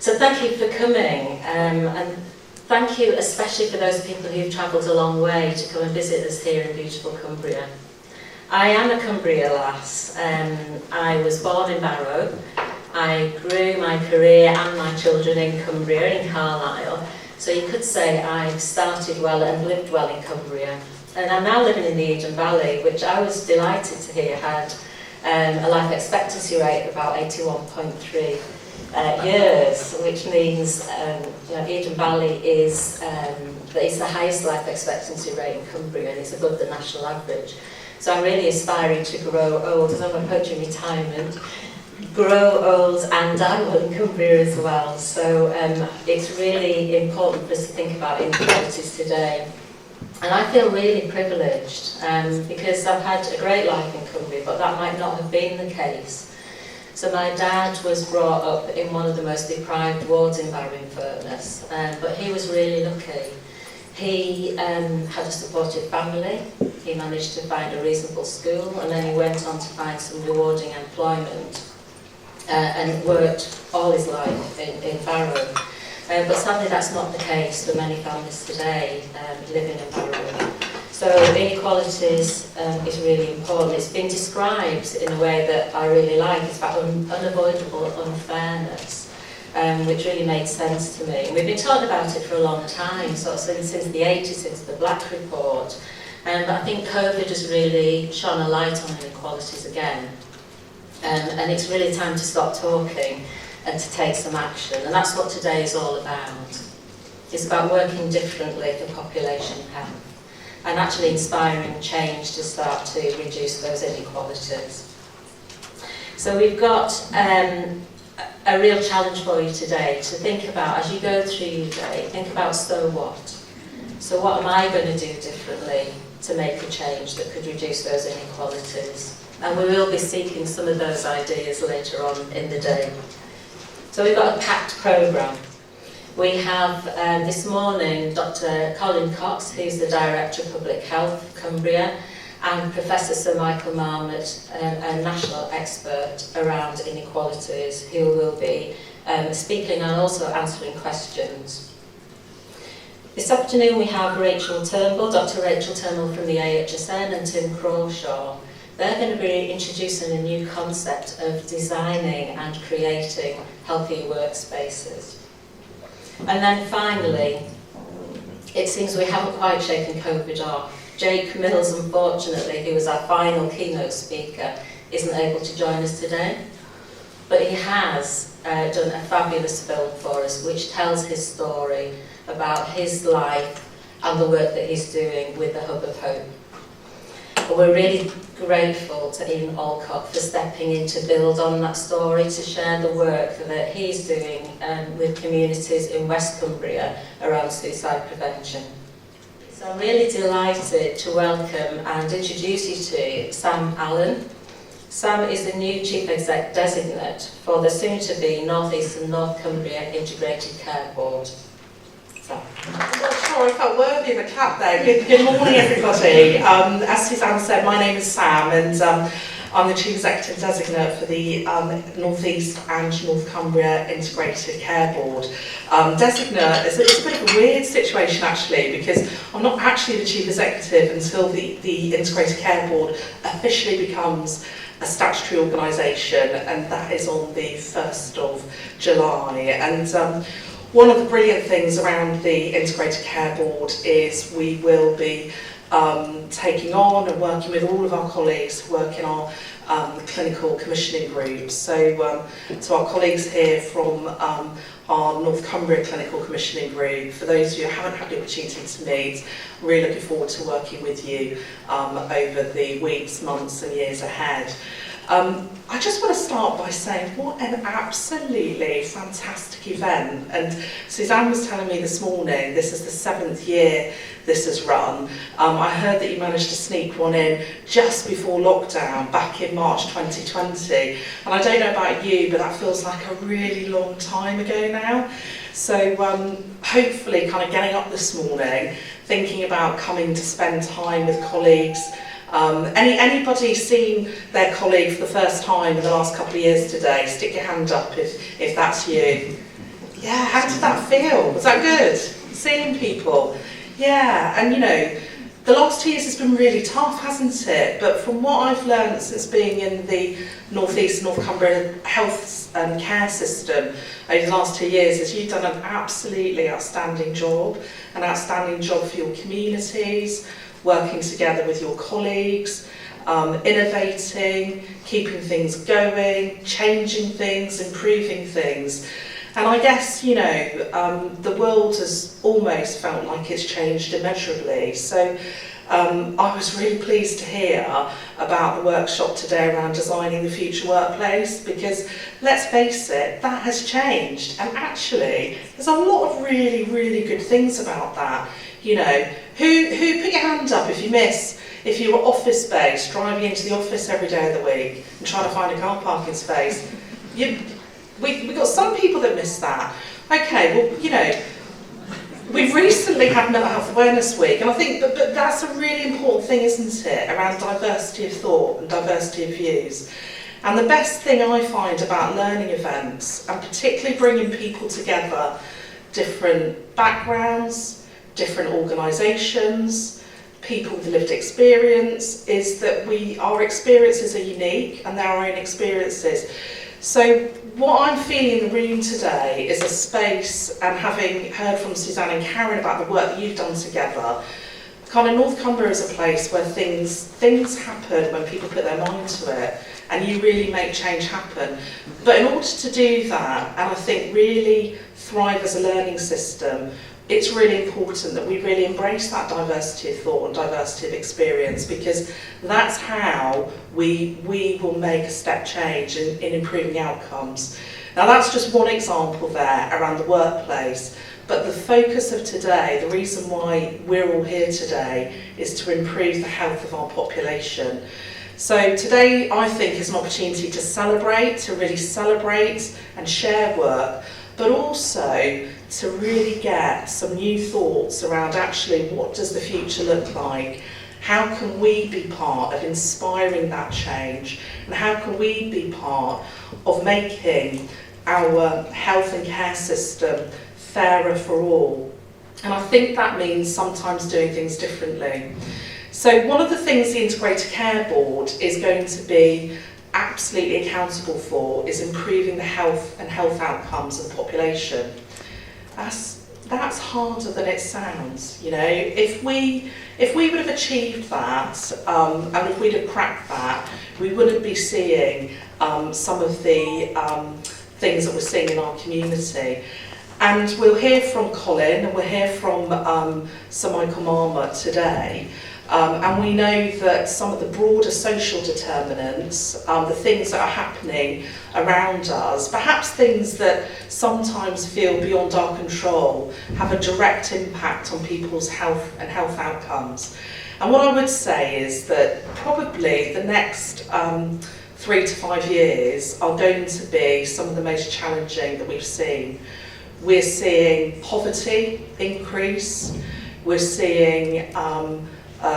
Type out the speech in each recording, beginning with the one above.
So thank you for coming, and thank you especially for those people who've travelled a long way to come and visit us here in beautiful Cumbria. I am a Cumbria lass. I was born in Barrow. I grew my career and my children in Cumbria, in Carlisle. So you could say I've started well and lived well in Cumbria. And I'm now living in the Eden Valley, which I was delighted to hear had a life expectancy rate of about 81.3 years, which means Eden Valley is the highest life expectancy rate in Cumbria, and it's above the national average. So I'm really aspiring to grow old, as I'm approaching retirement, grow old and die well in Cumbria as well. So it's really important for us to think about inequalities today. And I feel really privileged because I've had a great life in Cumbria, but that might not have been the case. So my dad was brought up in one of the most deprived wards in Barrow-in-Furness, but he was really lucky. He had a supportive family, he managed to find a reasonable school, and then he went on to find some rewarding employment and worked all his life in Barrow. But sadly that's not the case for many families today living in Barrow. So inequalities is really important. It's been described in a way that I really like. It's about unavoidable unfairness. Which really made sense to me. And we've been talking about it for a long time, sort of since the 80s, since the Black Report. But I think COVID has really shone a light on inequalities again. And it's really time to stop talking and to take some action. And that's what today is all about. It's about working differently for population health and actually inspiring change to start to reduce those inequalities. So we've got a real challenge for you today to think about, as you go through your day, think about so what? So what am I going to do differently to make a change that could reduce those inequalities? And we will be seeking some of those ideas later on in the day. So we've got a packed programme. We have this morning Dr. Colin Cox, who's the Director of Public Health of Cumbria, and Professor Sir Michael Marmot, a national expert around inequalities, who will be speaking and also answering questions. This afternoon we have Rachel Turnbull, Dr. Rachel Turnbull from the AHSN, and Tim Crawshaw. They're going to be introducing a new concept of designing and creating healthy workspaces. And then finally, it seems we haven't quite shaken COVID off. Jake Mills, unfortunately, who was our final keynote speaker, isn't able to join us today. But he has done a fabulous film for us, which tells his story about his life and the work that he's doing with the Hub of Hope. But we're really grateful to Ian Alcott for stepping in to build on that story, to share the work that he's doing with communities in West Cumbria around suicide prevention. So I'm really delighted to welcome and introduce you to Sam Allen. Sam is the new Chief Exec Designate for the soon-to-be North East and North Cumbria Integrated Care Board. Sam. I'm not sure I felt worthy of a clap there. Good morning, everybody. As Suzanne said, my name is Sam, and I'm the Chief Executive Designate for the North East and North Cumbria Integrated Care Board. Designate is a bit of a weird situation actually, because I'm not actually the Chief Executive until the Integrated Care Board officially becomes a statutory organisation, and that is on the 1st of July. And one of the brilliant things around the Integrated Care Board is we will be taking on and working with all of our colleagues who work in our clinical commissioning groups. So our colleagues here from our North Cumbria Clinical Commissioning Group, for those of you who haven't had the opportunity to meet, I'm really looking forward to working with you over the weeks, months and years ahead. I just want to start by saying what an absolutely fantastic event. And Suzanne was telling me this morning, this is the 7th year this has run. I heard that you managed to sneak one in just before lockdown back in March 2020. And I don't know about you, but that feels like a really long time ago now. So hopefully kind of getting up this morning, thinking about coming to spend time with colleagues. Anybody seen their colleague for the first time in the last couple of years today? Stick your hand up if that's you. Yeah, how did that feel? Was that good? Seeing people? Yeah, and the last 2 years has been really tough, hasn't it? But from what I've learned since being in the North East, North Cumbria health and care system over the last 2 years is you've done an absolutely outstanding job, for your communities, working together with your colleagues, innovating, keeping things going, changing things, improving things. And I guess, the world has almost felt like it's changed immeasurably. So I was really pleased to hear about the workshop today around designing the future workplace, because let's face it, that has changed. And actually, there's a lot of really, really good things about that. Who put your hand up if you were office-based, driving into the office every day of the week and trying to find a car parking space? We've got some people that miss that. Okay, well, we've recently had Mental Health Awareness Week, and I think but that's a really important thing, isn't it, around diversity of thought and diversity of views. And the best thing I find about learning events, and particularly bringing people together, different backgrounds, different organisations, people with lived experience, is that our experiences are unique and they're our own experiences. So what I'm feeling in the room today is a space, and having heard from Suzanne and Karen about the work that you've done together, kind of North Cumbria is a place where things happen when people put their mind to it, and you really make change happen. But in order to do that, and I think really thrive as a learning system, it's really important that we really embrace that diversity of thought and diversity of experience, because that's how we will make a step change in improving outcomes. Now that's just one example there around the workplace, but the focus of today, the reason why we're all here today, is to improve the health of our population. So today I think is an opportunity to really celebrate and share work, but also to really get some new thoughts around actually what does the future look like? How can we be part of inspiring that change? And how can we be part of making our health and care system fairer for all? And I think that means sometimes doing things differently. So one of the things the Integrated Care Board is going to be absolutely accountable for is improving the health and health outcomes of the population. That's harder than it sounds, If we would have achieved that, and if we'd have cracked that, we wouldn't be seeing some of the things that we're seeing in our community. And we'll hear from Colin, and we'll hear from Sir Michael Marmot today. And we know that some of the broader social determinants, the things that are happening around us, perhaps things that sometimes feel beyond our control, have a direct impact on people's health and health outcomes. And what I would say is that probably the next 3 to 5 years are going to be some of the most challenging that we've seen. We're seeing poverty increase, we're seeing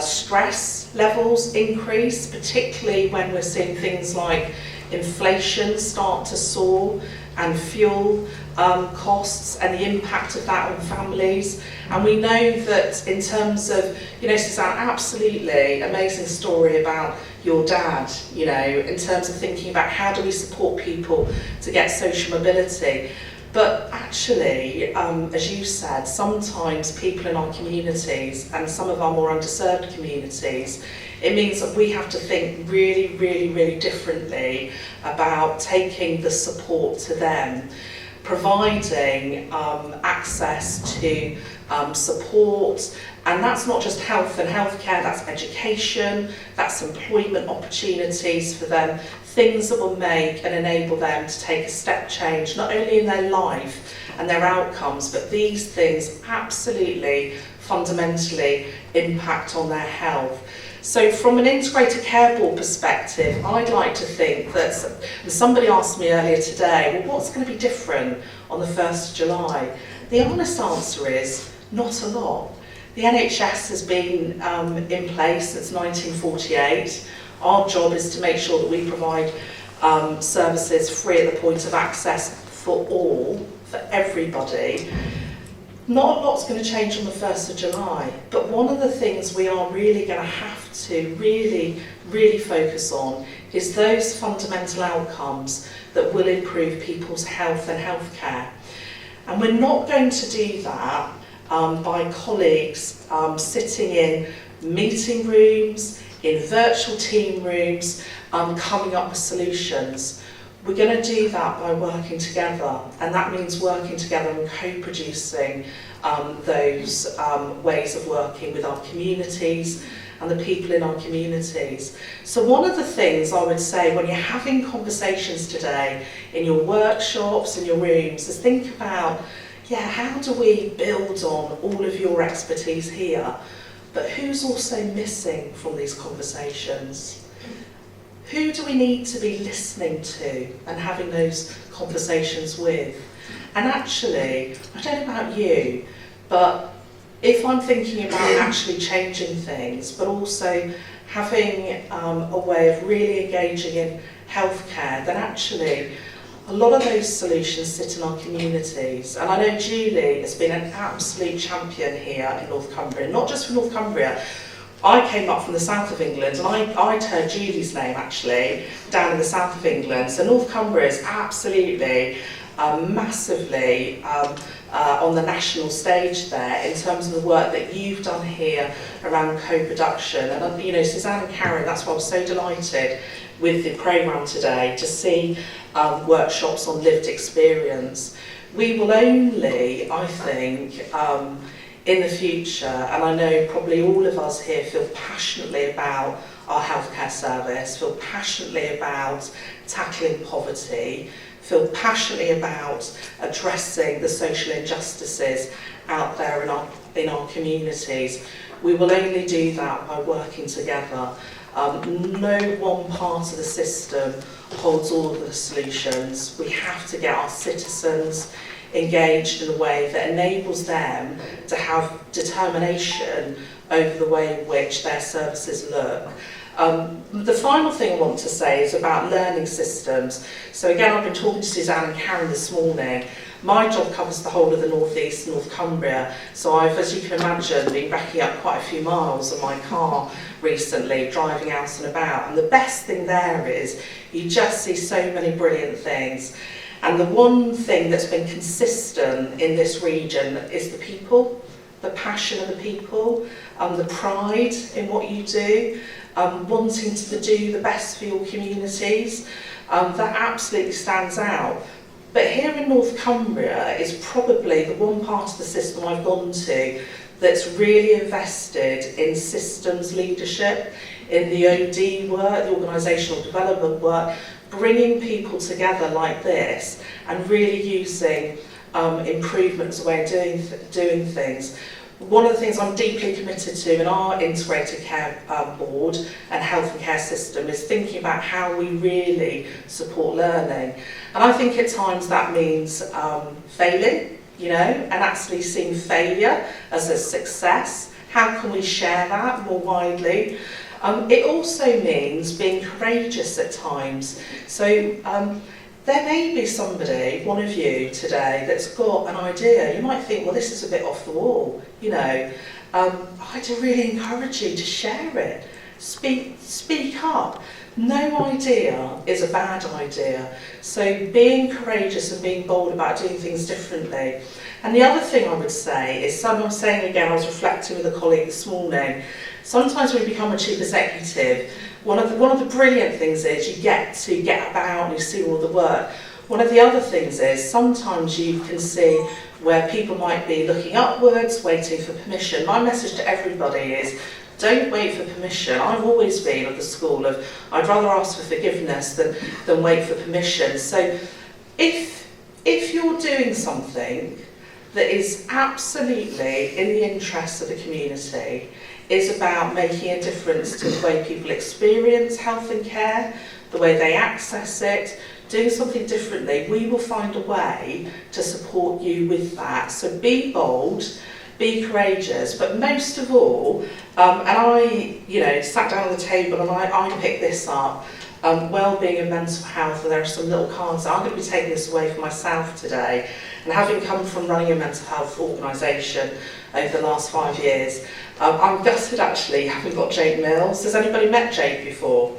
stress levels increase, particularly when we're seeing things like inflation start to soar, and fuel costs and the impact of that on families. And we know that in terms of, Suzanne, absolutely amazing story about your dad, in terms of thinking about how do we support people to get social mobility. But actually, as you said, sometimes people in our communities and some of our more underserved communities, it means that we have to think really, really, really differently about taking the support to them, providing access to support. And that's not just health and healthcare, that's education, that's employment opportunities for them, things that will make and enable them to take a step change, not only in their life and their outcomes, but these things absolutely fundamentally impact on their health. So from an Integrated Care Board perspective, I'd like to think that, and somebody asked me earlier today, well, what's going to be different on the 1st of July? The honest answer is not a lot. The NHS has been in place since 1948. Our job is to make sure that we provide services free at the point of access for all, for everybody. Not a lot's going to change on the 1st of July, but one of the things we are really going to have to really focus on is those fundamental outcomes that will improve people's health and healthcare. And we're not going to do that by colleagues sitting in meeting rooms, in virtual team rooms, coming up with solutions. We're going to do that by working together, and that means working together and co-producing those ways of working with our communities and the people in our communities. So one of the things I would say when you're having conversations today in your workshops, in your rooms, is think about, how do we build on all of your expertise here, but who's also missing from these conversations? Who do we need to be listening to and having those conversations with? And actually, I don't know about you, but if I'm thinking about actually changing things, but also having a way of really engaging in healthcare, then actually a lot of those solutions sit in our communities. And I know Julie has been an absolute champion here in North Cumbria, not just for North Cumbria. I came up from the south of England, and I'd heard Julie's name actually down in the south of England. So North Cumbria is absolutely massively on the national stage there in terms of the work that you've done here around co-production. And Suzanne and Karen, that's why I was so delighted with the programme today to see workshops on lived experience. We will only, I think, in the future, and I know probably all of us here feel passionately about our healthcare service, feel passionately about tackling poverty, feel passionately about addressing the social injustices out there in our communities. We will only do that by working together. No one part of the system holds all of the solutions. We have to get our citizens engaged in a way that enables them to have determination over the way in which their services look. The final thing I want to say is about learning systems. So again, I've been talking to Suzanne and Karen this morning. My job covers the whole of the North East, North Cumbria, so I've, as you can imagine, been backing up quite a few miles in my car recently, driving out and about. And the best thing there is you just see so many brilliant things. And the one thing that's been consistent in this region is the people, the passion of the people, the pride in what you do, wanting to do the best for your communities. That absolutely stands out. But here in North Cumbria is probably the one part of the system I've gone to that's really invested in systems leadership, in the OD work, the organisational development work, bringing people together like this and really using improvement as a way of doing things. One of the things I'm deeply committed to in our integrated care board and health and care system is thinking about how we really support learning. And I think at times that means failing, and actually seeing failure as a success. How can we share that more widely? It also means being courageous at times. So there may be somebody, one of you today, that's got an idea. You might think, well, this is a bit off the wall, I'd really encourage you to share it. Speak up. No idea is a bad idea. So being courageous and being bold about doing things differently. And the other thing I would say is, I was saying again, I was reflecting with a colleague this morning, sometimes when you become a chief executive, one of the brilliant things is you get to get about and you see all the work. One of the other things is sometimes you can see where people might be looking upwards, waiting for permission. My message to everybody is, don't wait for permission. I've always been of the school of, I'd rather ask for forgiveness than wait for permission. So if you're doing something that is absolutely in the interests of the community, is about making a difference to the way people experience health and care, the way they access it, doing something differently, we will find a way to support you with that. So be bold, be courageous, but most of all, and I, sat down at the table and I picked this up, well-being and mental health, and there are some little cards. I'm going to be taking this away for myself today, and having come from running a mental health organisation over the last 5 years, I'm gutted actually, having got Jake Mills. Has anybody met Jake before?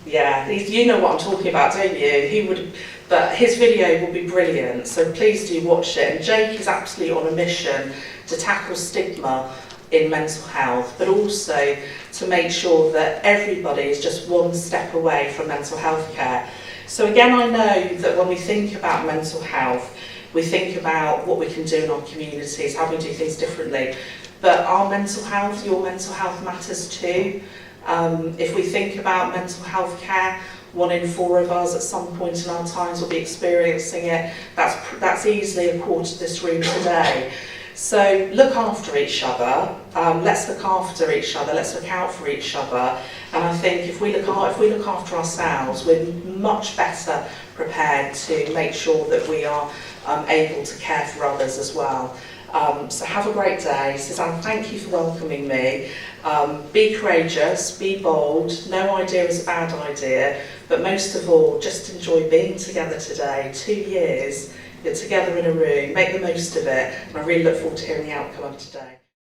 Yeah, you know what I'm talking about, don't you? But his video will be brilliant, so please do watch it. And Jake is absolutely on a mission to tackle stigma in mental health, but also to make sure that everybody is just one step away from mental health care. So again, I know that when we think about mental health, we think about what we can do in our communities, how we do things differently. But our mental health, your mental health matters too. If we think about mental health care, 1 in 4 of us at some point in our times will be experiencing it. That's easily a quarter of this room today. So look after each other. Let's look after each other. Let's look out for each other. And I think if we look after ourselves, we're much better prepared to make sure that we are able to care for others as well. So have a great day. Suzanne, thank you for welcoming me. Be courageous, be bold. No idea is a bad idea, but most of all, just enjoy being together today. 2 years, you're together in a room, make the most of it, and I really look forward to hearing the outcome of today.